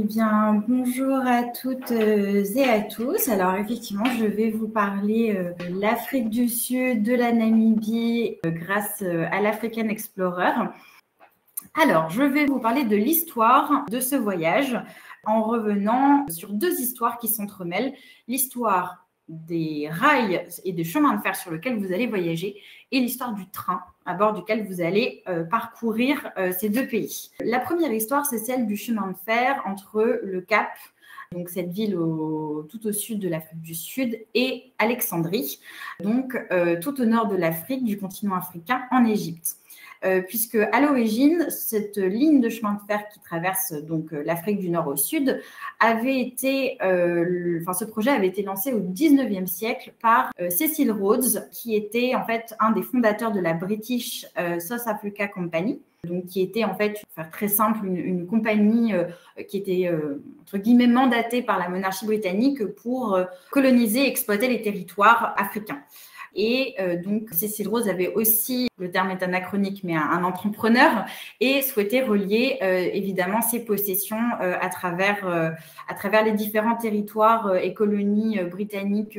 bien, bonjour à toutes et à tous. Alors, effectivement, je vais vous parler de l'Afrique du Sud, de la Namibie, grâce à l'African Explorer. Alors, je vais vous parler de l'histoire de ce voyage en revenant sur deux histoires qui s'entremêlent. L'histoire des rails et des chemins de fer sur lesquels vous allez voyager et l'histoire du train à bord duquel vous allez parcourir ces deux pays. La première histoire, c'est celle du chemin de fer entre le Cap, donc cette ville tout au sud de l'Afrique du Sud, et Alexandrie, donc tout au nord de l'Afrique, du continent africain, en Égypte. Puisque à l'origine, cette ligne de chemin de fer qui traverse donc l'Afrique du Nord au Sud avait été, ce projet avait été lancé au 19e siècle par Cecil Rhodes, qui était en fait un des fondateurs de la British South Africa Company. Donc, qui était en fait, pour faire très simple, une compagnie qui était entre guillemets mandatée par la monarchie britannique pour coloniser et exploiter les territoires africains. Et donc, Cecil Rhodes avait aussi, le terme est anachronique, mais un entrepreneur, et souhaitait relier évidemment ses possessions à travers les différents territoires et colonies britanniques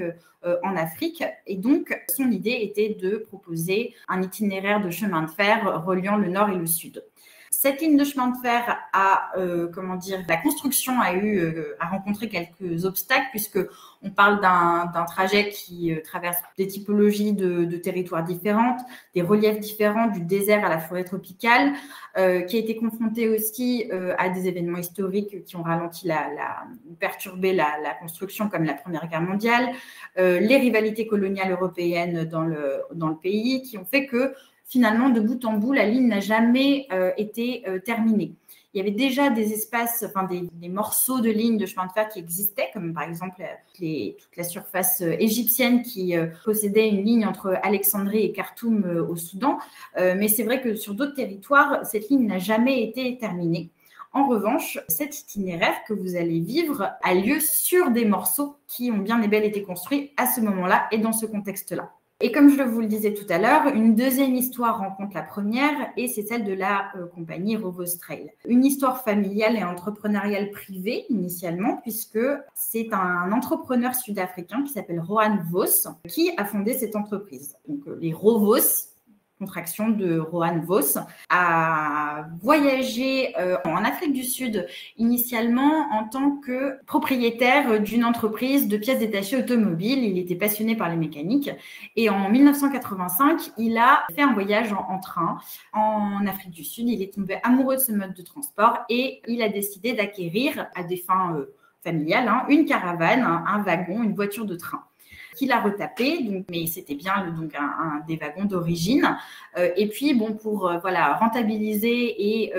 en Afrique. Et donc, son idée était de proposer un itinéraire de chemin de fer reliant le nord et le sud. Cette ligne de chemin de fer la construction a rencontré quelques obstacles puisque on parle d'un trajet qui traverse des typologies de territoires différentes, des reliefs différents, du désert à la forêt tropicale, qui a été confronté aussi à des événements historiques qui ont ralenti perturbé la construction, comme la Première Guerre mondiale, les rivalités coloniales européennes dans le pays, qui ont fait que finalement, de bout en bout, la ligne n'a jamais été terminée. Il y avait déjà des espaces, des morceaux de lignes de chemin de fer qui existaient, comme par exemple toute la surface égyptienne qui possédait une ligne entre Alexandrie et Khartoum au Soudan. Mais c'est vrai que sur d'autres territoires, cette ligne n'a jamais été terminée. En revanche, cet itinéraire que vous allez vivre a lieu sur des morceaux qui ont bien et bel été construits à ce moment-là et dans ce contexte-là. Et comme je vous le disais tout à l'heure, une deuxième histoire rencontre la première et c'est celle de la compagnie Rovos Trail. Une histoire familiale et entrepreneuriale privée initialement, puisque c'est un entrepreneur sud-africain qui s'appelle Rohan Vos qui a fondé cette entreprise. Donc les Rovos, contraction de Rohan Vos, a voyagé en Afrique du Sud initialement en tant que propriétaire d'une entreprise de pièces détachées automobiles. Il était passionné par les mécaniques et en 1985, il a fait un voyage en train en Afrique du Sud. Il est tombé amoureux de ce mode de transport et il a décidé d'acquérir à des fins familiales une caravane, un wagon, une voiture de train qu'il a retapé, mais c'était bien un des wagons d'origine. Et puis, pour rentabiliser et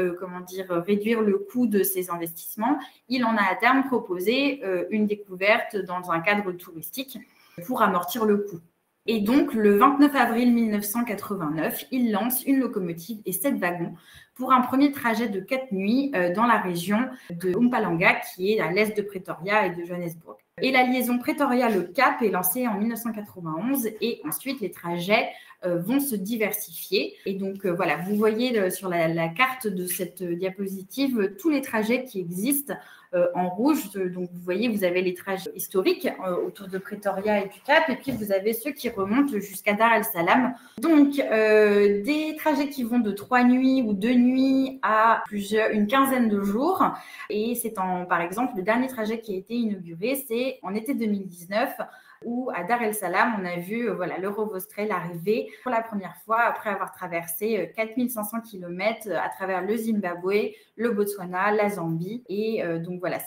réduire le coût de ses investissements, il en a à terme proposé une découverte dans un cadre touristique pour amortir le coût. Et donc, le 29 avril 1989, il lance une locomotive et 7 wagons pour un premier trajet de 4 nuits dans la région de Mpumalanga, qui est à l'est de Pretoria et de Johannesburg. Et la liaison Pretoria-Le Cap est lancée en 1991 et ensuite les trajets vont se diversifier. Et donc, vous voyez sur la carte de cette diapositive tous les trajets qui existent en rouge. Donc, vous voyez, vous avez les trajets historiques autour de Pretoria et du Cap, et puis vous avez ceux qui remontent jusqu'à Dar el Salam. Donc, des trajets qui vont de 3 nuits ou 2 nuits à une quinzaine de jours. Et c'est par exemple, le dernier trajet qui a été inauguré, c'est en été 2019, où à Dar el Salam, on a vu le Rovos Trail arriver pour la première fois après avoir traversé 4500 km à travers le Zimbabwe, le Botswana, la Zambie. Et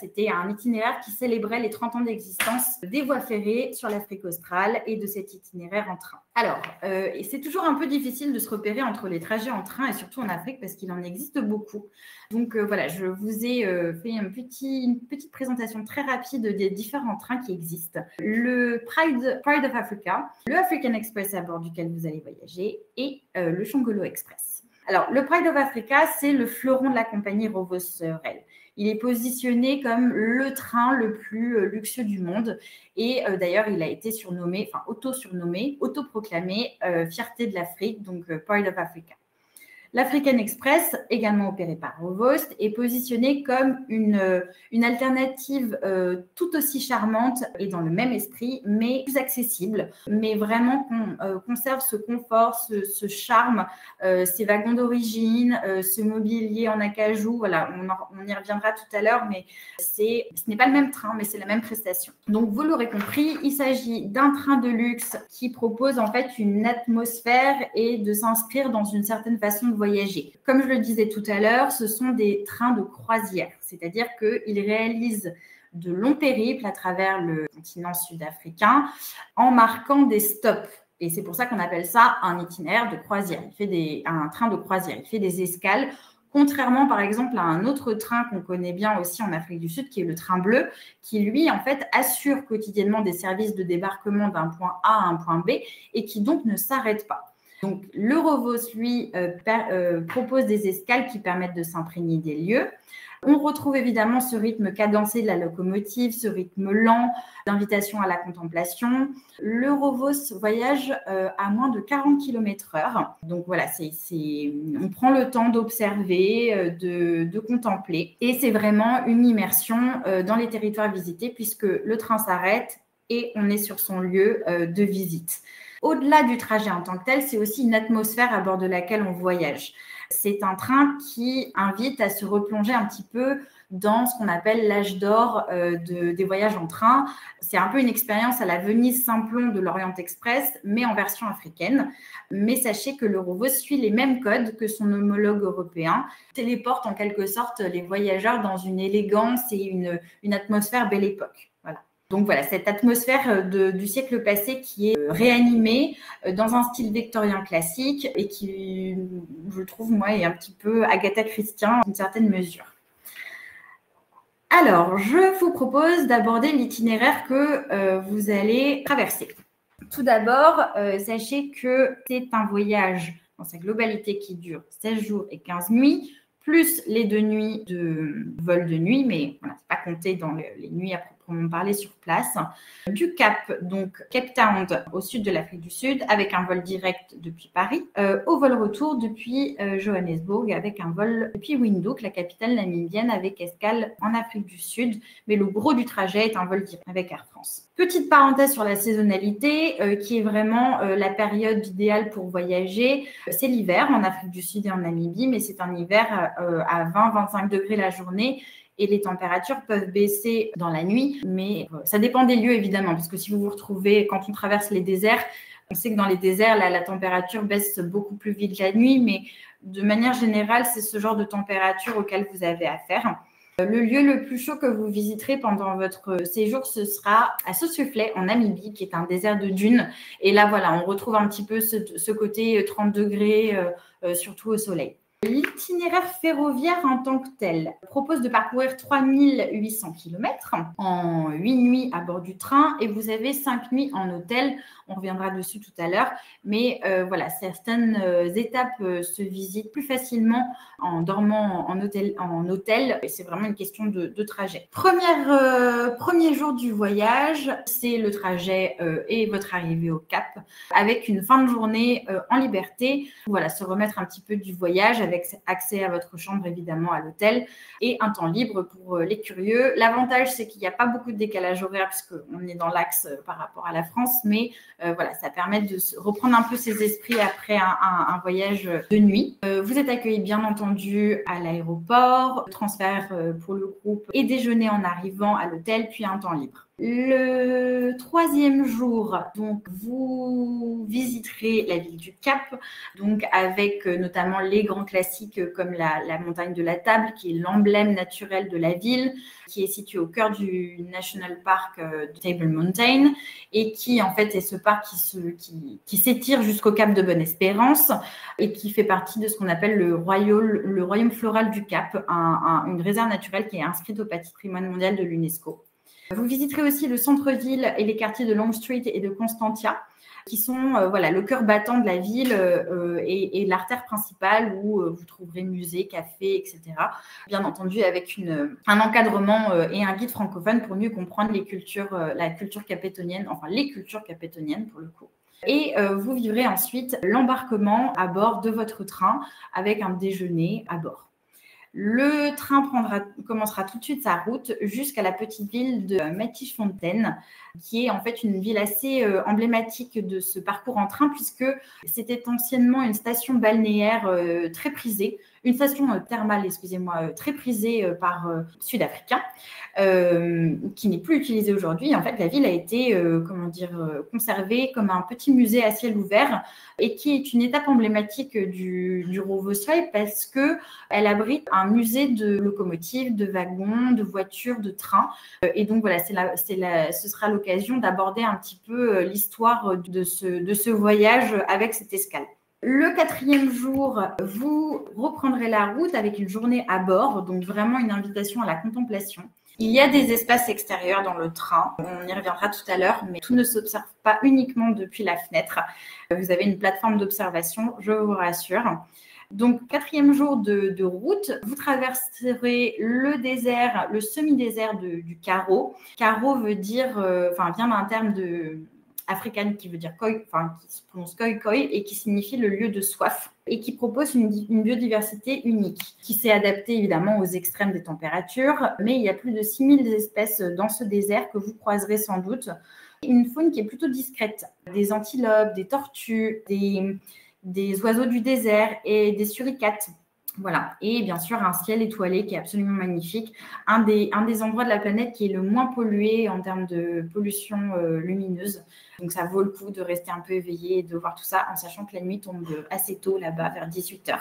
c'était un itinéraire qui célébrait les 30 ans d'existence des voies ferrées sur l'Afrique australe et de cet itinéraire en train. Alors, et c'est toujours un peu difficile de se repérer entre les trajets en train et surtout en Afrique parce qu'il en existe beaucoup. Donc je vous ai fait une petite présentation très rapide des différents trains qui existent. Le Pride of Africa, le African Express à bord duquel vous allez voyager et le Chongolo Express. Alors, le Pride of Africa, c'est le fleuron de la compagnie Rovos Rail. Il est positionné comme le train le plus luxueux du monde et d'ailleurs, il a été autoproclamé, fierté de l'Afrique, donc Pride of Africa. L'African Express, également opéré par Rovost, est positionné comme une alternative tout aussi charmante et dans le même esprit, mais plus accessible, mais vraiment conserve ce confort, ce charme, ces wagons d'origine, ce mobilier en acajou. Voilà, on y reviendra tout à l'heure, mais ce n'est pas le même train, mais c'est la même prestation. Donc, vous l'aurez compris, il s'agit d'un train de luxe qui propose en fait une atmosphère et de s'inscrire dans une certaine façon de voyager. Comme je le disais tout à l'heure, ce sont des trains de croisière, c'est-à-dire qu'ils réalisent de longs périples à travers le continent sud-africain en marquant des stops. Et c'est pour ça qu'on appelle ça un itinéraire de croisière. Un train de croisière, il fait des escales. Contrairement, par exemple, à un autre train qu'on connaît bien aussi en Afrique du Sud, qui est le train bleu, qui, lui, en fait, assure quotidiennement des services de débarquement d'un point A à un point B et qui donc ne s'arrête pas. Donc, l'Eurovos, lui, propose des escales qui permettent de s'imprégner des lieux. On retrouve évidemment ce rythme cadencé de la locomotive, ce rythme lent d'invitation à la contemplation. L'Eurovos voyage à moins de 40 km/h. Donc voilà, on prend le temps d'observer, de contempler. Et c'est vraiment une immersion dans les territoires visités puisque le train s'arrête et on est sur son lieu de visite. Au-delà du trajet en tant que tel, c'est aussi une atmosphère à bord de laquelle on voyage. C'est un train qui invite à se replonger un petit peu dans ce qu'on appelle l'âge d'or des voyages en train. C'est un peu une expérience à la Venise Simplon de l'Orient Express, mais en version africaine. Mais sachez que l'Eurovos suit les mêmes codes que son homologue européen, téléporte en quelque sorte les voyageurs dans une élégance et une atmosphère belle époque. Voilà. Donc voilà, cette atmosphère du siècle passé qui est réanimée dans un style victorien classique et qui, je trouve, moi, est un petit peu Agatha Christie dans une certaine mesure. Alors, je vous propose d'aborder l'itinéraire que vous allez traverser. Tout d'abord, sachez que c'est un voyage dans sa globalité qui dure 16 jours et 15 nuits, plus les 2 nuits de vol de nuit, mais voilà, ce n'est pas compté dans les nuits à proprement parler sur place. Du Cap, donc Cape Town, au sud de l'Afrique du Sud, avec un vol direct depuis Paris, au vol retour depuis Johannesburg, avec un vol depuis Windhoek, la capitale namibienne, avec escale en Afrique du Sud. Mais le gros du trajet est un vol direct avec Air France. Petite parenthèse sur la saisonnalité, qui est vraiment la période idéale pour voyager. C'est l'hiver en Afrique du Sud et en Namibie, mais c'est un hiver à 20-25 degrés la journée. Et les températures peuvent baisser dans la nuit, mais ça dépend des lieux évidemment, parce que si vous vous retrouvez, quand on traverse les déserts, on sait que dans les déserts, la température baisse beaucoup plus vite la nuit, mais de manière générale, c'est ce genre de température auquel vous avez affaire. Le lieu le plus chaud que vous visiterez pendant votre séjour, ce sera à Sossusvlei en Namibie, qui est un désert de dunes. Et là, voilà, on retrouve un petit peu ce côté 30 degrés, surtout au soleil. L'itinéraire ferroviaire en tant que tel propose de parcourir 3800 km en 8 nuits à bord du train et vous avez 5 nuits en hôtel. On reviendra dessus tout à l'heure. Mais voilà, certaines étapes se visitent plus facilement en dormant en hôtel. Et c'est vraiment une question de trajet. Premier jour du voyage, c'est le trajet et votre arrivée au Cap avec une fin de journée en liberté. Voilà, se remettre un petit peu du voyage avec accès à votre chambre évidemment à l'hôtel et un temps libre pour les curieux. L'avantage, c'est qu'il n'y a pas beaucoup de décalage horaire puisqu'on est dans l'axe par rapport à la France, mais voilà, ça permet de reprendre un peu ses esprits après un voyage de nuit. Vous êtes accueillis bien entendu à l'aéroport, transfert pour le groupe et déjeuner en arrivant à l'hôtel, puis un temps libre. Le 3e jour, donc, vous visiterez la ville du Cap, donc avec notamment les grands classiques comme la montagne de la Table, qui est l'emblème naturel de la ville, qui est située au cœur du National Park de Table Mountain et qui en fait est ce parc qui s'étire jusqu'au Cap de Bonne-Espérance et qui fait partie de ce qu'on appelle le royaume floral du Cap, une réserve naturelle qui est inscrite au patrimoine mondial de l'UNESCO. Vous visiterez aussi le centre-ville et les quartiers de Long Street et de Constantia, qui sont le cœur battant de la ville et l'artère principale où vous trouverez musées, cafés, etc. Bien entendu, avec un encadrement et un guide francophone pour mieux comprendre la culture capétonienne, enfin les cultures capétoniennes pour le coup. Et vous vivrez ensuite l'embarquement à bord de votre train avec un déjeuner à bord. Le train commencera tout de suite sa route jusqu'à la petite ville de Mattigfontein, qui est en fait une ville assez emblématique de ce parcours en train, puisque c'était anciennement une station balnéaire très prisée, une station thermale, excusez-moi, très prisée par Sud-Africains, qui n'est plus utilisée aujourd'hui. En fait, la ville a été conservée comme un petit musée à ciel ouvert et qui est une étape emblématique du Rovosol parce qu'elle abrite un musée de locomotives, de wagons, de voitures, de trains. Et donc voilà, ce sera l'occasion d'aborder un petit peu l'histoire de ce voyage avec cette escale. Le 4e jour, vous reprendrez la route avec une journée à bord, donc vraiment une invitation à la contemplation. Il y a des espaces extérieurs dans le train, on y reviendra tout à l'heure, mais tout ne s'observe pas uniquement depuis la fenêtre. Vous avez une plateforme d'observation, je vous rassure. Donc, 4e jour de route, vous traverserez le désert, le semi-désert du Karo. Karo veut dire, vient d'un terme africain qui veut dire koi, qui se prononce koi koi et qui signifie le lieu de soif et qui propose une biodiversité unique qui s'est adaptée évidemment aux extrêmes des températures, mais il y a plus de 6000 espèces dans ce désert que vous croiserez sans doute. Une faune qui est plutôt discrète, des antilopes, des tortues, des oiseaux du désert et des suricates. Voilà. Et bien sûr, un ciel étoilé qui est absolument magnifique. Un des endroits de la planète qui est le moins pollué en termes de pollution lumineuse. Donc, ça vaut le coup de rester un peu éveillé et de voir tout ça en sachant que la nuit tombe assez tôt là-bas, vers 18h.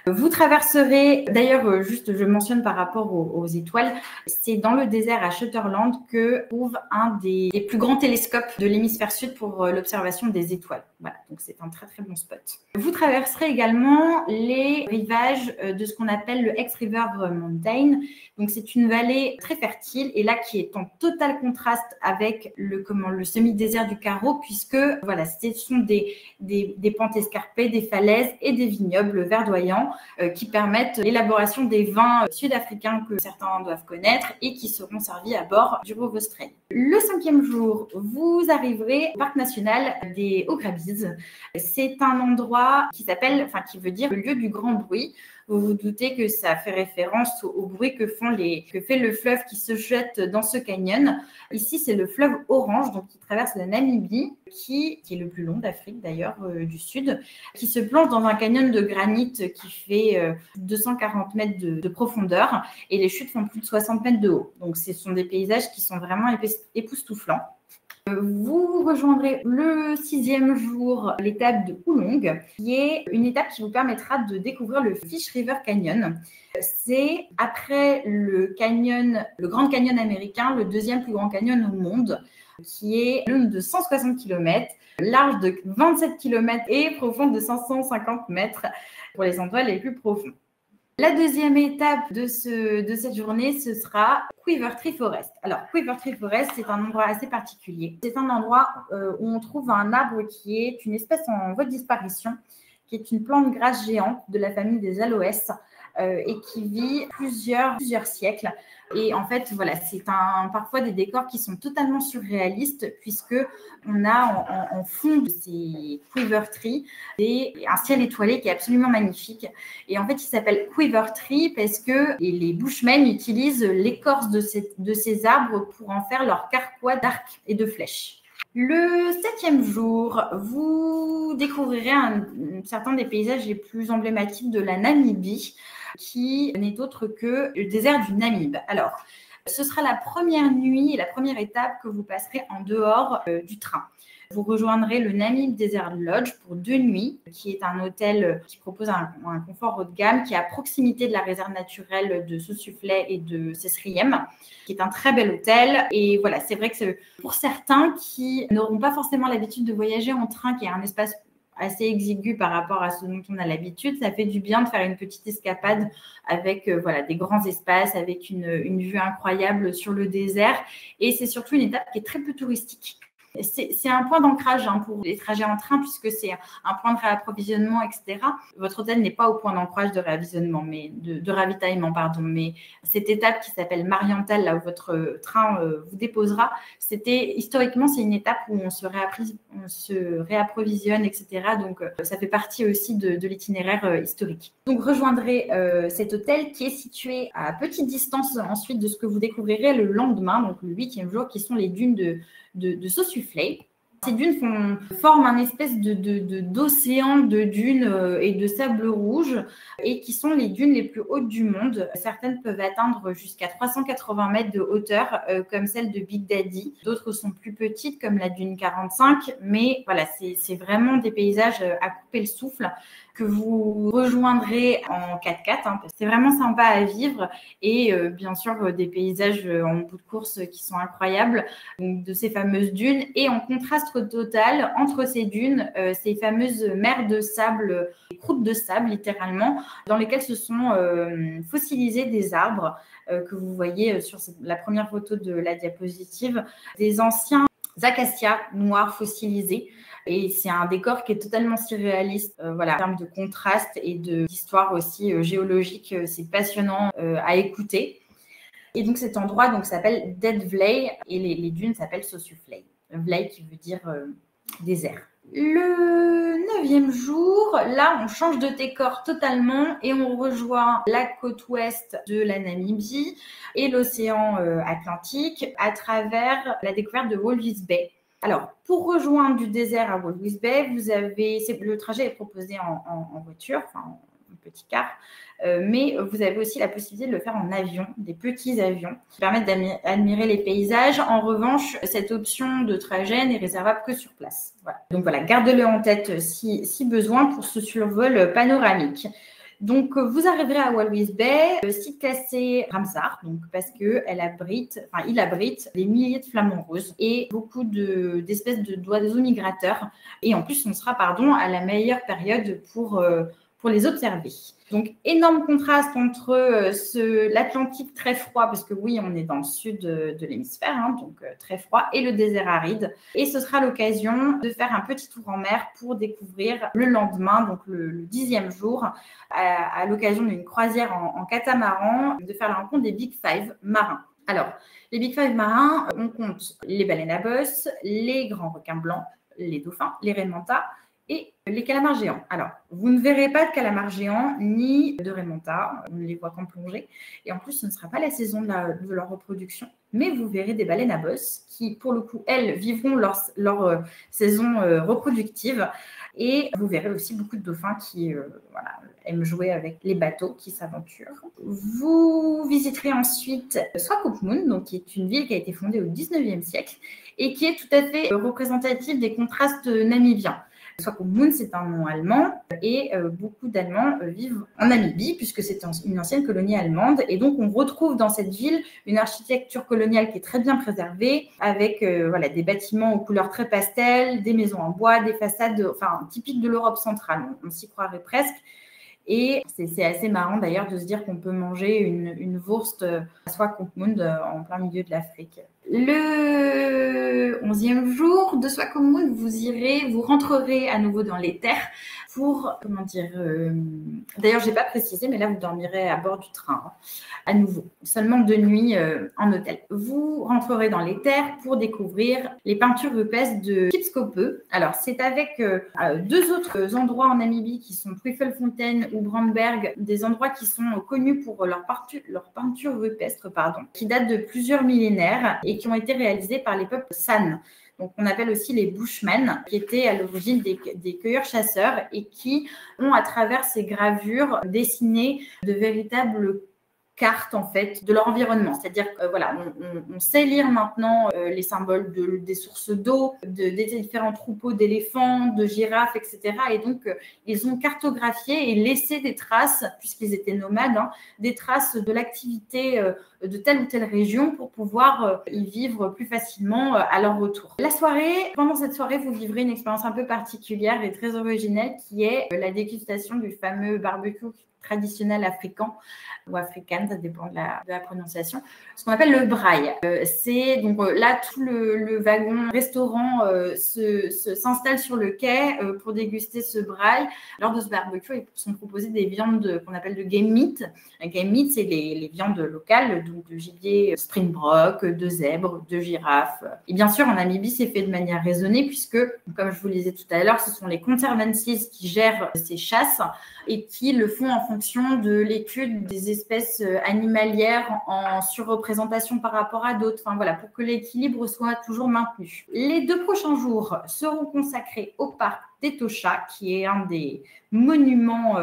Vous traverserez, d'ailleurs, juste je mentionne par rapport aux étoiles, c'est dans le désert à Sutherland que trouve un des plus grands télescopes de l'hémisphère sud pour l'observation des étoiles. Voilà, donc c'est un très très bon spot. Vous traverserez également les rivages de ce qu'on appelle le X-River Mountain. Donc c'est une vallée très fertile et là qui est en total contraste avec le semi-désert du Karo, puisque voilà, ce sont des pentes escarpées, des falaises et des vignobles verdoyants qui permettent l'élaboration des vins sud-africains que certains doivent connaître et qui seront servis à bord du Rovos-Train. Le 5e jour, vous arriverez au parc national des Hauts-Grabies. C'est un endroit qui veut dire le lieu du grand bruit. Vous vous doutez que ça fait référence au bruit que fait le fleuve qui se jette dans ce canyon. Ici, c'est le fleuve Orange, donc qui traverse la Namibie, qui est le plus long d'Afrique d'ailleurs, du Sud, qui se plonge dans un canyon de granit qui fait 240 mètres de profondeur et les chutes font plus de 60 mètres de haut. Donc, ce sont des paysages qui sont vraiment époustouflants. Vous rejoindrez le 6e jour l'étape de Oolong, qui est une étape qui vous permettra de découvrir le Fish River Canyon. C'est après le Grand Canyon américain, le 2e plus grand canyon au monde, qui est long de 160 km, large de 27 km et profond de 550 mètres pour les endroits les plus profonds. La 2e étape de cette journée, ce sera Quiver Tree Forest. Alors, Quiver Tree Forest, c'est un endroit assez particulier. C'est un endroit où on trouve un arbre qui est une espèce en voie de disparition, qui est une plante grasse géante de la famille des aloès et qui vit plusieurs siècles. Et en fait, voilà, c'est parfois des décors qui sont totalement surréalistes puisque on a en fond de ces Quiver Tree un ciel étoilé qui est absolument magnifique. Et en fait, il s'appelle Quiver Tree parce que les Bushmen utilisent l'écorce de ces arbres pour en faire leur carquois d'arcs et de flèches. Le 7e jour, vous découvrirez certains des paysages les plus emblématiques de la Namibie, qui n'est autre que le désert du Namib. Alors, ce sera la première nuit et la première étape que vous passerez en dehors du train. Vous rejoindrez le Namib Desert Lodge pour 2 nuits, qui est un hôtel qui propose un confort haut de gamme, qui est à proximité de la réserve naturelle de Sossusvlei et de Sesriem, qui est un très bel hôtel. Et voilà, c'est vrai que pour certains qui n'auront pas forcément l'habitude de voyager en train, qui est un espace assez exigu par rapport à ce dont on a l'habitude, ça fait du bien de faire une petite escapade avec des grands espaces, avec une vue incroyable sur le désert. Et c'est surtout une étape qui est très peu touristique. C'est un point d'ancrage pour les trajets en train, puisque c'est un point de réapprovisionnement, etc. Votre hôtel n'est pas au point d'ancrage de ravitaillement, mais cette étape qui s'appelle Marienthal, là où votre train vous déposera, historiquement, c'est une étape où on se réapprovisionne, etc. Donc, ça fait partie aussi de l'itinéraire historique. Donc, rejoindrez cet hôtel qui est situé à petite distance ensuite de ce que vous découvrirez le lendemain, donc le 8e jour, qui sont les dunes de Sossusvlei. Ces dunes forment un espèce d'océan de dunes et de sable rouge et qui sont les dunes les plus hautes du monde. Certaines peuvent atteindre jusqu'à 380 mètres de hauteur, comme celle de Big Daddy. D'autres sont plus petites, comme la dune 45, mais voilà, c'est vraiment des paysages à couper le souffle que vous rejoindrez en 4x4. Parce que c'est vraiment sympa à vivre et bien sûr des paysages en bout de course qui sont incroyables, donc de ces fameuses dunes, et en contraste total entre ces dunes, ces fameuses mers de sable, croûtes de sable littéralement, dans lesquelles se sont fossilisés des arbres que vous voyez sur la première photo de la diapositive, des anciens acacias noirs fossilisés. Et c'est un décor qui est totalement surréaliste, en termes de contraste et d'histoire aussi géologique. C'est passionnant à écouter. Et donc cet endroit s'appelle Dead Vlei et les dunes s'appellent Sossusvlei. Vlei qui veut dire désert. Le 9e jour, là, on change de décor totalement et on rejoint la côte ouest de la Namibie et l'océan Atlantique à travers la découverte de Walvis Bay. Alors, pour rejoindre du désert à Walvis Bay, le trajet est proposé en voiture, en petit car, mais vous avez aussi la possibilité de le faire en avion, des petits avions qui permettent d'admirer les paysages. En revanche, cette option de trajet n'est réservable que sur place. Voilà. Donc voilà, gardez-le en tête si besoin pour ce survol panoramique. Donc, vous arriverez à Walvis Bay, site classé Ramsar, parce qu'il abrite des milliers de flamants roses et beaucoup d'espèces d'oiseaux migrateurs. Et en plus, on sera, à la meilleure période pour les observer. Donc, énorme contraste entre l'Atlantique très froid, parce que oui, on est dans le sud de l'hémisphère, donc très froid, et le désert aride. Et ce sera l'occasion de faire un petit tour en mer pour découvrir le lendemain, donc le 10e jour, à l'occasion d'une croisière en catamaran, de faire la rencontre des Big Five marins. Alors, les Big Five marins, on compte les baleines à bosse, les grands requins blancs, les dauphins, les raies manta et les calamars géants. Alors, vous ne verrez pas de calamars géants ni de raies manta, on ne les voit qu'en plongée. Et en plus, ce ne sera pas la saison de leur reproduction, mais vous verrez des baleines à bosse qui, pour le coup, elles, vivront leur saison reproductive. Et vous verrez aussi beaucoup de dauphins qui aiment jouer avec les bateaux, qui s'aventurent. Vous visiterez ensuite Swakopmund, qui est une ville qui a été fondée au 19e siècle et qui est tout à fait représentative des contrastes namibiens. Swakopmund, c'est un nom allemand et beaucoup d'Allemands vivent en Namibie puisque c'est une ancienne colonie allemande. Et donc, on retrouve dans cette ville une architecture coloniale qui est très bien préservée avec des bâtiments aux couleurs très pastel, des maisons en bois, des façades typiques de l'Europe centrale. On s'y croirait presque. Et c'est assez marrant d'ailleurs de se dire qu'on peut manger une wurst à Swakopmund en plein milieu de l'Afrique. Le 11e jour de Swakopmund, vous rentrerez à nouveau dans les terres pour, d'ailleurs, je n'ai pas précisé, mais là, vous dormirez à bord du train, à nouveau, seulement 2 nuits en hôtel. Vous rentrerez dans les terres pour découvrir les peintures rupestres de Kipskopeu. Alors, c'est avec 2 autres endroits en Namibie qui sont Pfeffelfontein ou Brandberg, des endroits qui sont connus pour leur peinture rupestre, qui datent de plusieurs millénaires et qui ont été réalisés par les peuples San. Donc, on appelle aussi les Bushmen, qui étaient à l'origine des cueilleurs-chasseurs et qui ont, à travers ces gravures, dessiné de véritables cartes en fait de leur environnement. C'est-à-dire on sait lire maintenant les symboles des sources d'eau, des différents troupeaux d'éléphants, de girafes, etc. Et donc, ils ont cartographié et laissé des traces, puisqu'ils étaient nomades, des traces de l'activité de telle ou telle région pour pouvoir y vivre plus facilement à leur retour. Pendant cette soirée, vous vivrez une expérience un peu particulière et très originelle qui est la dégustation du fameux barbecue traditionnel africain ou africaine, ça dépend de la prononciation, ce qu'on appelle le braai. C'est donc là, tout le wagon restaurant s'installe sur le quai pour déguster ce braai. Lors de ce barbecue, ils sont proposés des viandes qu'on appelle de game meat. Game meat, c'est les viandes locales, donc de gibier springbok, de zèbre, de girafe. Et bien sûr, en Namibie, c'est fait de manière raisonnée puisque, comme je vous le disais tout à l'heure, ce sont les Conservancies qui gèrent ces chasses et qui le font en fonction de l'étude des espèces animalières en surreprésentation par rapport à d'autres. Enfin, voilà, pour que l'équilibre soit toujours maintenu. Les 2 prochains jours seront consacrés au parc d'Etosha, qui est un des monuments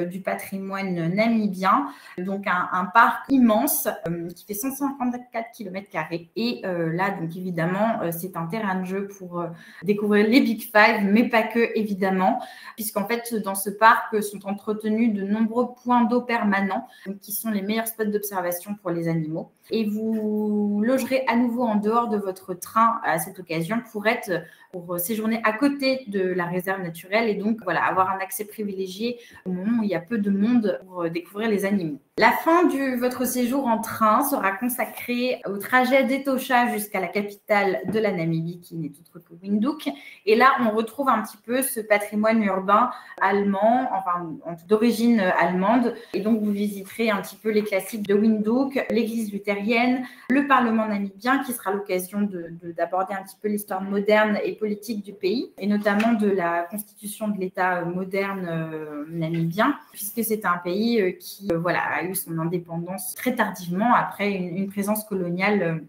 du patrimoine namibien. Donc, un parc immense qui fait 154 km². Et là, donc évidemment, c'est un terrain de jeu pour découvrir les Big Five, mais pas que, évidemment, puisqu'en fait, dans ce parc sont entretenus de nombreux points d'eau permanents, donc, qui sont les meilleurs spots d'observation pour les animaux. Et vous logerez à nouveau en dehors de votre train à cette occasion pour séjourner à côté de la réserve naturelle et donc voilà, avoir un accès privilégié au moment où il y a peu de monde pour découvrir les animaux. La fin de votre séjour en train sera consacrée au trajet d'Etosha jusqu'à la capitale de la Namibie, qui n'est autre que Windhoek. Et là, on retrouve un petit peu ce patrimoine urbain allemand, enfin d'origine allemande. Et donc, vous visiterez un petit peu les classiques de Windhoek, l'église luthérienne, le Parlement namibien, qui sera l'occasion d'aborder un petit peu l'histoire moderne et politique du pays, et notamment de la constitution de l'État moderne namibien, puisque c'est un pays qui a eu son indépendance très tardivement après une présence coloniale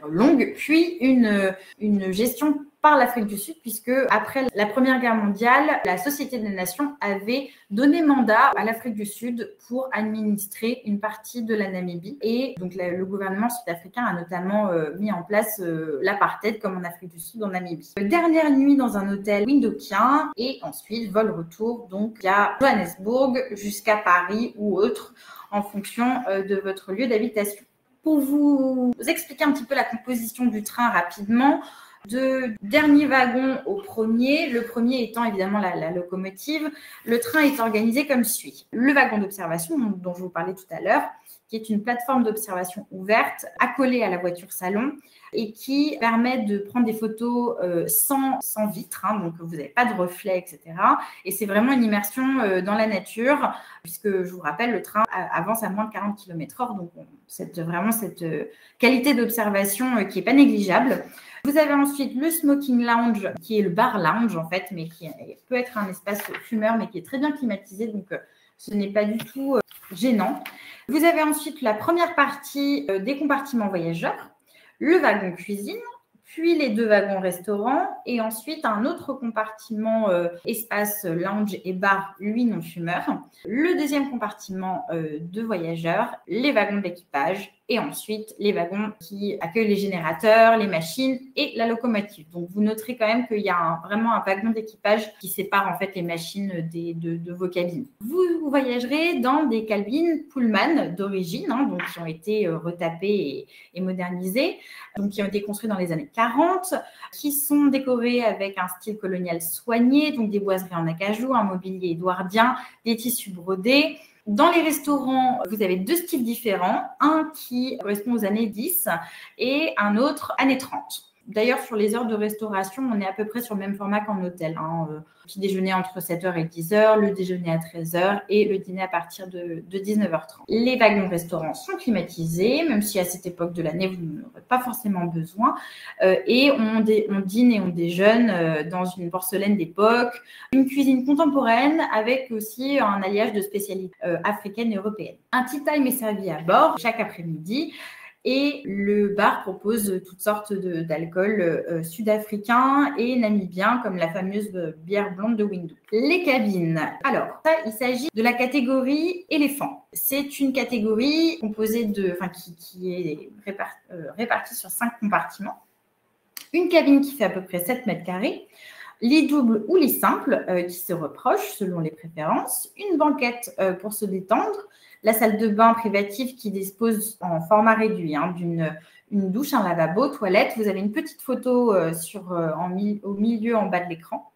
longue, puis une gestion par l'Afrique du Sud, puisque après la Première Guerre mondiale, la Société des Nations avait donné mandat à l'Afrique du Sud pour administrer une partie de la Namibie. Et donc le gouvernement sud-africain a notamment mis en place l'apartheid, comme en Afrique du Sud, en Namibie. Dernière nuit dans un hôtel windhoekien et ensuite vol retour donc via Johannesburg jusqu'à Paris ou autre, en fonction de votre lieu d'habitation. Pour vous expliquer un petit peu la composition du train rapidement, de dernier wagon au premier, le premier étant évidemment la locomotive. Le train est organisé comme suit. Le wagon d'observation dont je vous parlais tout à l'heure, qui est une plateforme d'observation ouverte accolée à la voiture salon et qui permet de prendre des photos sans vitre, donc vous n'avez pas de reflets, etc. Et c'est vraiment une immersion dans la nature, puisque je vous rappelle, le train avance à moins de 40 km/h, donc vraiment cette qualité d'observation qui n'est pas négligeable. Vous avez ensuite le smoking lounge, qui est le bar lounge en fait, mais qui peut être un espace fumeur, mais qui est très bien climatisé, donc ce n'est pas du tout gênant. Vous avez ensuite la première partie des compartiments voyageurs, le wagon cuisine, puis les 2 wagons restaurants et ensuite un autre compartiment espace lounge et bar, lui non fumeur. Le deuxième compartiment de voyageurs, les wagons d'équipage et ensuite les wagons qui accueillent les générateurs, les machines et la locomotive. Donc, vous noterez quand même qu'il y a vraiment un wagon d'équipage qui sépare en fait les machines de vos cabines. Vous voyagerez dans des cabines Pullman d'origine, donc qui ont été retapées et modernisées, donc qui ont été construites dans les années 40, qui sont décorées avec un style colonial soigné, donc des boiseries en acajou, un mobilier édouardien, des tissus brodés. Dans les restaurants, vous avez 2 styles différents, un qui correspond aux années 10 et un autre années 30. D'ailleurs, sur les heures de restauration, on est à peu près sur le même format qu'en hôtel. Petit déjeuner entre 7h et 10h, le déjeuner à 13h et le dîner à partir de 19h30. Les wagons restaurants sont climatisés, même si à cette époque de l'année, vous n'en aurez pas forcément besoin. Et on dîne et on déjeune dans une porcelaine d'époque, une cuisine contemporaine avec aussi un alliage de spécialités africaines et européennes. Un tea time est servi à bord chaque après-midi. Et le bar propose toutes sortes d'alcools sud-africains et namibiens, comme la fameuse bière blonde de Windhoek. Les cabines. Alors, ça, il s'agit de la catégorie éléphant. C'est une catégorie composée qui est répartie sur 5 compartiments. Une cabine qui fait à peu près 7 mètres carrés. Lit double ou lit simple qui se reprochent selon les préférences. Une banquette pour se détendre. La salle de bain privative qui dispose en format réduit d'une douche, un lavabo, toilette. Vous avez une petite photo au milieu en bas de l'écran.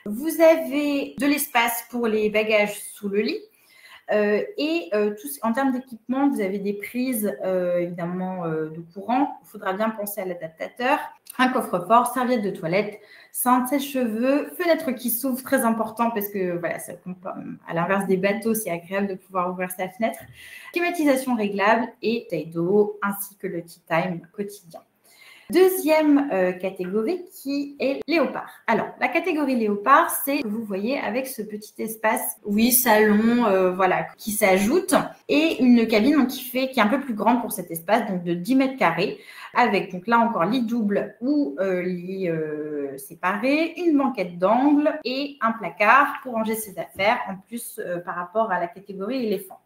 Vous avez de l'espace pour les bagages sous le lit. En termes d'équipement, vous avez des prises évidemment de courant. Il faudra bien penser à l'adaptateur, un coffre-fort, serviette de toilette, cintre, sèche-cheveux, fenêtre qui s'ouvre, très important parce que voilà, à l'inverse des bateaux, c'est agréable de pouvoir ouvrir sa fenêtre. Climatisation réglable et bouteille d'eau ainsi que le tea time quotidien. Deuxième catégorie qui est léopard. Alors, la catégorie léopard, c'est que vous voyez avec ce petit espace, oui, salon, voilà, qui s'ajoute et une cabine donc, qui est un peu plus grande pour cet espace, donc de 10 mètres carrés, avec donc là encore lit double ou lit séparé, une banquette d'angle et un placard pour ranger ses affaires, en plus par rapport à la catégorie éléphant.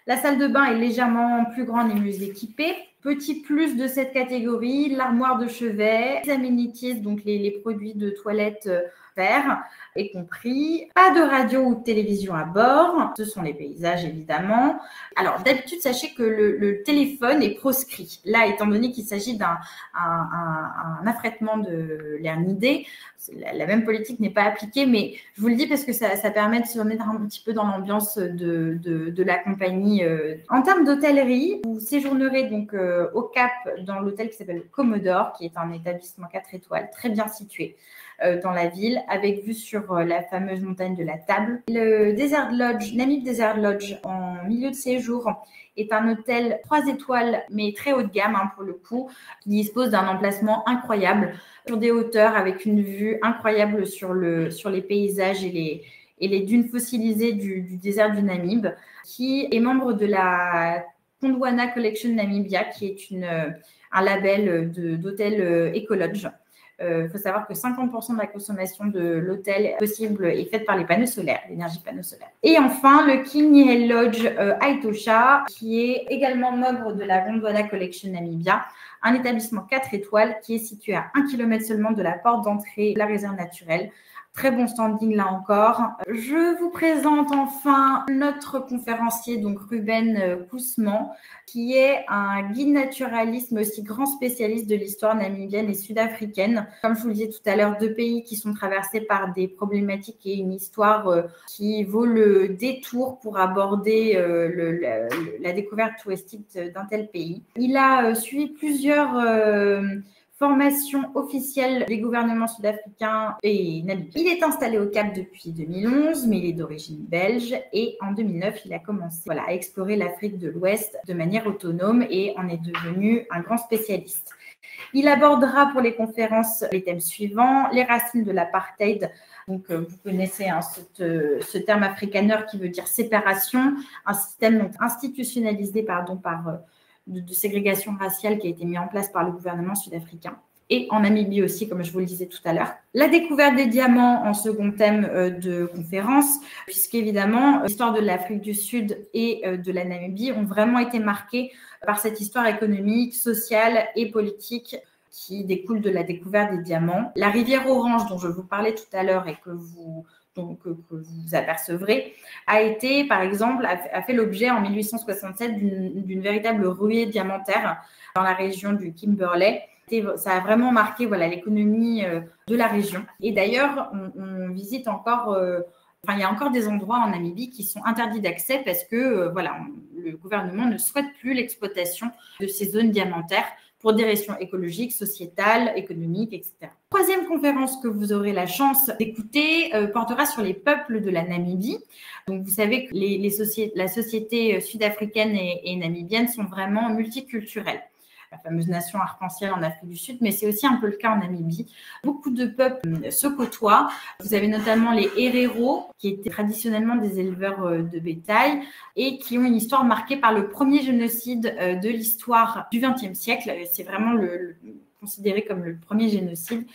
La salle de bain est légèrement plus grande et mieux équipée. Petit plus de cette catégorie, l'armoire de chevet, les amenities, donc les produits de toilette verts est compris. Pas de radio ou de télévision à bord. Ce sont les paysages, évidemment. Alors, d'habitude, sachez que le téléphone est proscrit. Là, étant donné qu'il s'agit d'un affrètement de l'ernidée, la même politique n'est pas appliquée, mais je vous le dis parce que ça permet de se remettre un petit peu dans l'ambiance de la compagnie. En termes d'hôtellerie, vous séjournerez donc au Cap dans l'hôtel qui s'appelle Commodore, qui est un établissement 4 étoiles très bien situé dans la ville, avec vue sur la fameuse montagne de la Table. Le Desert Lodge, Namib Desert Lodge, en milieu de séjour, est un hôtel 3 étoiles, mais très haut de gamme pour le coup, qui dispose d'un emplacement incroyable sur des hauteurs avec une vue incroyable sur les paysages et les dunes fossilisées du désert du Namib, qui est membre de la Gondwana Collection Namibia, qui est un label d'hôtel Ecolodge. Il faut savoir que 50% de la consommation de l'hôtel possible est faite par les panneaux solaires, l'énergie panneaux solaires. Et enfin, le King Nihel Lodge Aitosha, qui est également membre de la Gondwana Collection Namibia, un établissement 4 étoiles qui est situé à 1 km seulement de la porte d'entrée de la réserve naturelle. Très bon standing là encore. Je vous présente enfin notre conférencier, donc Ruben Kousman, qui est un guide naturaliste, mais aussi grand spécialiste de l'histoire namibienne et sud-africaine. Comme je vous le disais tout à l'heure, 2 pays qui sont traversés par des problématiques et une histoire qui vaut le détour pour aborder la découverte touristique d'un tel pays. Il a suivi plusieurs formation officielle des gouvernements sud-africains et namibiens. Il est installé au Cap depuis 2011, mais il est d'origine belge et en 2009, il a commencé à explorer l'Afrique de l'Ouest de manière autonome et en est devenu un grand spécialiste. Il abordera pour les conférences les thèmes suivants: les racines de l'apartheid. Donc, vous connaissez ce terme afrikaner qui veut dire séparation, un système donc institutionnalisé de ségrégation raciale qui a été mis en place par le gouvernement sud-africain. Et en Namibie aussi, comme je vous le disais tout à l'heure. La découverte des diamants en second thème de conférence, puisqu'évidemment, l'histoire de l'Afrique du Sud et de la Namibie ont vraiment été marquées par cette histoire économique, sociale et politique qui découle de la découverte des diamants. La rivière Orange, dont je vous parlais tout à l'heure et que vous apercevrez, a fait l'objet en 1867 d'une véritable ruée diamantaire dans la région du Kimberley. Ça a vraiment marqué l'économie de la région. Et d'ailleurs, on visite encore, il y a encore des endroits en Namibie qui sont interdits d'accès parce que le gouvernement ne souhaite plus l'exploitation de ces zones diamantaires pour des raisons écologiques, sociétales, économiques, etc. Troisième conférence que vous aurez la chance d'écouter portera sur les peuples de la Namibie. Donc, vous savez que la société sud-africaine et namibienne sont vraiment multiculturelles. La fameuse nation arc-en-ciel en Afrique du Sud, mais c'est aussi un peu le cas en Namibie. Beaucoup de peuples se côtoient. Vous avez notamment les Herero, qui étaient traditionnellement des éleveurs de bétail et qui ont une histoire marquée par le premier génocide de l'histoire du XXe siècle. C'est vraiment considéré comme le premier génocide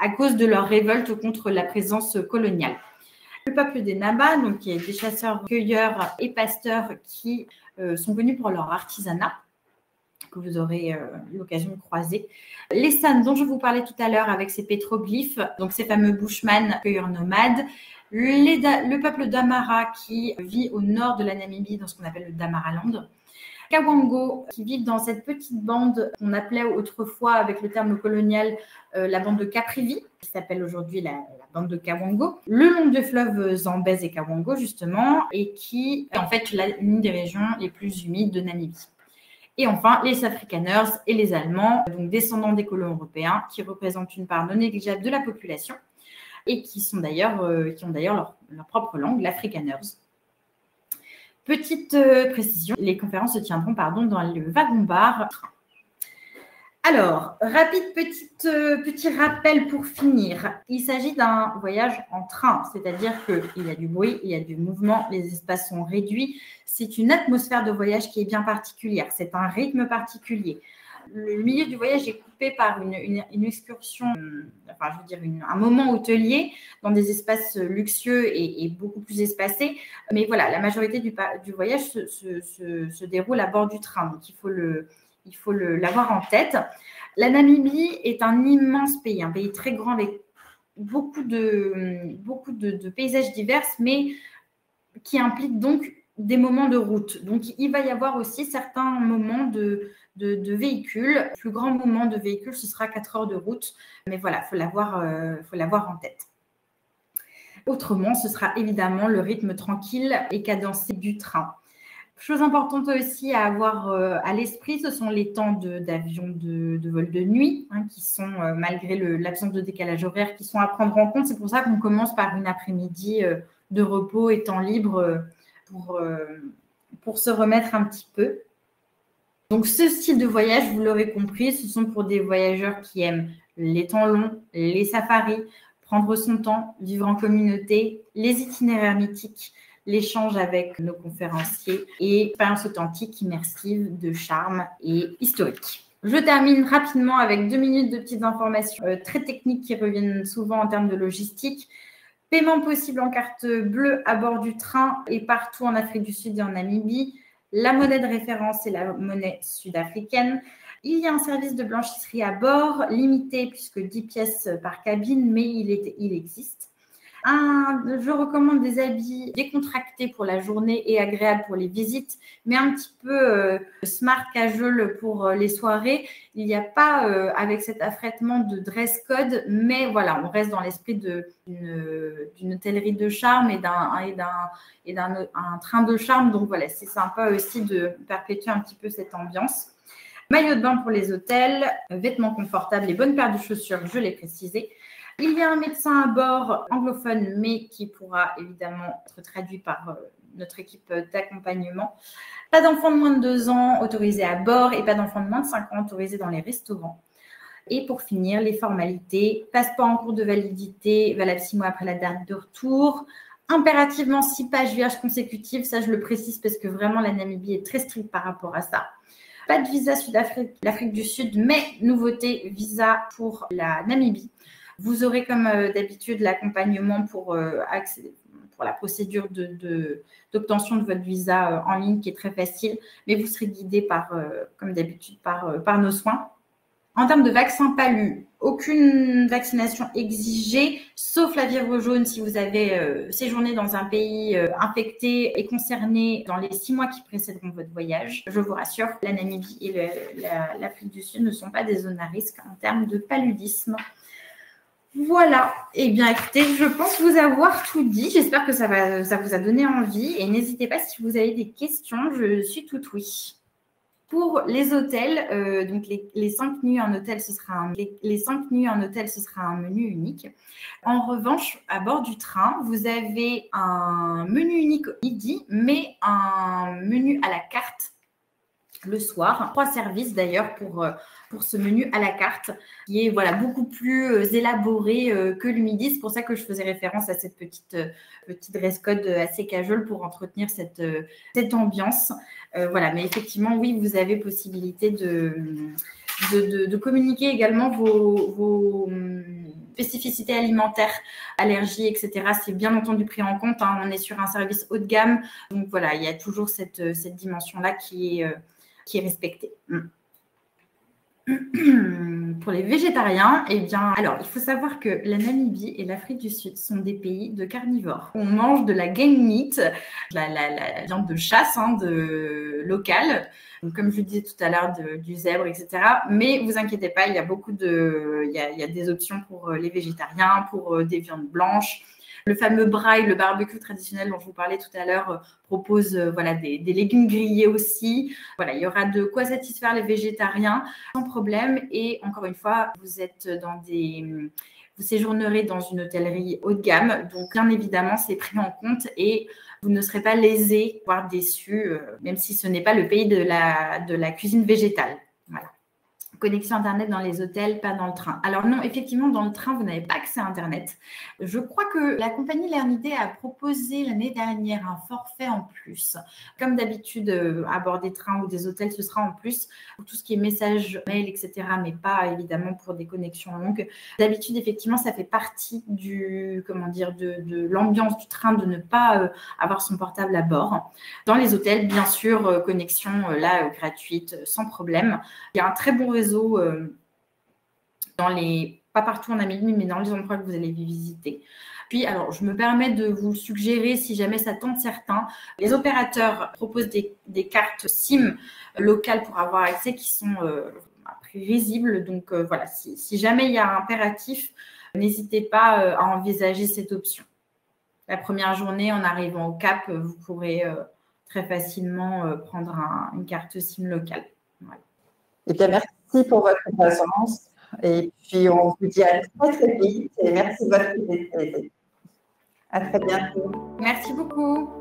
à cause de leur révolte contre la présence coloniale. Le peuple des Naba, donc qui est des chasseurs, cueilleurs et pasteurs qui sont connus pour leur artisanat, que vous aurez l'occasion de croiser. Les San, dont je vous parlais tout à l'heure avec ces pétroglyphes, donc ces fameux Bushmen, cueilleurs nomades. Le peuple Damara qui vit au nord de la Namibie dans ce qu'on appelle le Damaraland. Kawango qui vivent dans cette petite bande qu'on appelait autrefois avec le terme colonial la bande de Caprivi, qui s'appelle aujourd'hui la bande de Kavango, le long des fleuves Zambèze et Kavango justement, et qui est en fait l'une des régions les plus humides de Namibie. Et enfin, les Afrikaners et les Allemands, donc descendants des colons européens, qui représentent une part non négligeable de la population et qui ont d'ailleurs leur propre langue, l'Afrikaners. Petite précision, les conférences se tiendront dans le wagon-bar. Alors, rapide petit rappel pour finir. Il s'agit d'un voyage en train, c'est-à-dire qu'il y a du bruit, il y a du mouvement, les espaces sont réduits. C'est une atmosphère de voyage qui est bien particulière, c'est un rythme particulier. Le milieu du voyage est coupé par une excursion, un moment hôtelier dans des espaces luxueux et beaucoup plus espacés. Mais voilà, la majorité du voyage se déroule à bord du train, donc il faut l'avoir en tête. La Namibie est un immense pays, un pays très grand avec beaucoup de paysages divers, mais qui implique donc des moments de route. Donc, il va y avoir aussi certains moments de véhicules. Le plus grand moment de véhicule, ce sera 4 heures de route. Mais voilà, il faut l'avoir en tête. Autrement, ce sera évidemment le rythme tranquille et cadencé du train. Chose importante aussi à avoir à l'esprit, ce sont les temps d'avion de vol de nuit, qui sont, malgré l'absence de décalage horaire, qui sont à prendre en compte. C'est pour ça qu'on commence par une après-midi de repos et temps libre pour se remettre un petit peu. Donc, ce style de voyage, vous l'aurez compris, ce sont pour des voyageurs qui aiment les temps longs, les safaris, prendre son temps, vivre en communauté, les itinéraires mythiques, l'échange avec nos conférenciers et expérience authentique, immersive, de charme et historique. Je termine rapidement avec 2 minutes de petites informations très techniques qui reviennent souvent en termes de logistique. Paiement possible en carte bleue à bord du train et partout en Afrique du Sud et en Namibie. La monnaie de référence est la monnaie sud-africaine. Il y a un service de blanchisserie à bord, limité puisque 10 pièces par cabine, mais il existe. Je recommande des habits décontractés pour la journée et agréables pour les visites, mais un petit peu smart casual pour les soirées. Il n'y a pas, avec cet affrètement, de dress code, mais voilà, on reste dans l'esprit d'une hôtellerie de charme et d'un train de charme. Donc voilà, c'est sympa aussi de perpétuer un petit peu cette ambiance. Maillot de bain pour les hôtels, vêtements confortables et bonnes paires de chaussures, je l'ai précisé. Il y a un médecin à bord anglophone, mais qui pourra évidemment être traduit par notre équipe d'accompagnement. Pas d'enfants de moins de 2 ans autorisés à bord et pas d'enfants de moins de 5 ans autorisés dans les restaurants. Et pour finir, les formalités. Passeport en cours de validité, valable 6 mois après la date de retour. Impérativement 6 pages vierges consécutives, ça je le précise parce que vraiment la Namibie est très stricte par rapport à ça. Pas de visa l'Afrique du Sud, mais nouveauté, visa pour la Namibie. Vous aurez comme d'habitude l'accompagnement pour la procédure d'obtention de votre visa en ligne qui est très facile, mais vous serez guidé comme d'habitude par nos soins. En termes de vaccin palu, aucune vaccination exigée, sauf la fièvre jaune si vous avez séjourné dans un pays infecté et concerné dans les 6 mois qui précéderont votre voyage. Je vous rassure, la Namibie et l'Afrique du Sud ne sont pas des zones à risque en termes de paludisme. Voilà. Eh bien, écoutez, je pense vous avoir tout dit. J'espère que ça vous a donné envie. Et n'hésitez pas si vous avez des questions, je suis tout oui. Pour les hôtels, donc les 5 nuits en hôtel, ce sera un menu unique. En revanche, à bord du train, vous avez un menu unique midi, mais un menu à la carte le soir. 3 services d'ailleurs pour ce menu à la carte qui est beaucoup plus élaboré que le midi. C'est pour ça que je faisais référence à cette petite dress code assez casual pour entretenir cette ambiance. Mais effectivement, oui, vous avez possibilité de communiquer également vos spécificités alimentaires, allergies, etc. C'est bien entendu pris en compte. On est sur un service haut de gamme. Donc voilà, il y a toujours cette dimension-là qui est respectée. Pour les végétariens, eh bien, alors, il faut savoir que la Namibie et l'Afrique du Sud sont des pays de carnivores. On mange de la game meat, la viande de chasse locale, donc, comme je vous disais tout à l'heure, du zèbre, etc. Mais vous inquiétez pas, il y a des options pour les végétariens, pour des viandes blanches. Le fameux braai, le barbecue traditionnel dont je vous parlais tout à l'heure, propose des légumes grillés aussi. Voilà, il y aura de quoi satisfaire les végétariens sans problème. Et encore une fois, vous séjournerez dans une hôtellerie haut de gamme. Donc, bien évidemment, c'est pris en compte et vous ne serez pas lésés, voire déçus, même si ce n'est pas le pays de la cuisine végétale. Voilà. Connexion Internet dans les hôtels, pas dans le train. Alors non, effectivement, dans le train, vous n'avez pas accès à Internet. Je crois que la compagnie Lernidé a proposé l'année dernière un forfait en plus. Comme d'habitude, à bord des trains ou des hôtels, ce sera en plus pour tout ce qui est messages, mail, etc., mais pas évidemment pour des connexions longues. D'habitude, effectivement, ça fait partie de l'ambiance du train de ne pas avoir son portable à bord. Dans les hôtels, bien sûr, connexion gratuite, sans problème. Il y a un très bon réseau pas partout en Namibie, mais dans les endroits que vous allez visiter. Puis, alors, je me permets de vous suggérer, si jamais ça tente certains, les opérateurs proposent des cartes SIM locales pour avoir accès qui sont à prix risible. Donc, voilà, si jamais il y a un impératif, n'hésitez pas à envisager cette option. La première journée, en arrivant au Cap, vous pourrez très facilement prendre une carte SIM locale. Voilà. Et bien, merci pour votre présence. Et puis, on vous dit à très, très vite. Et merci de votre fidélité. À très bientôt. Merci beaucoup.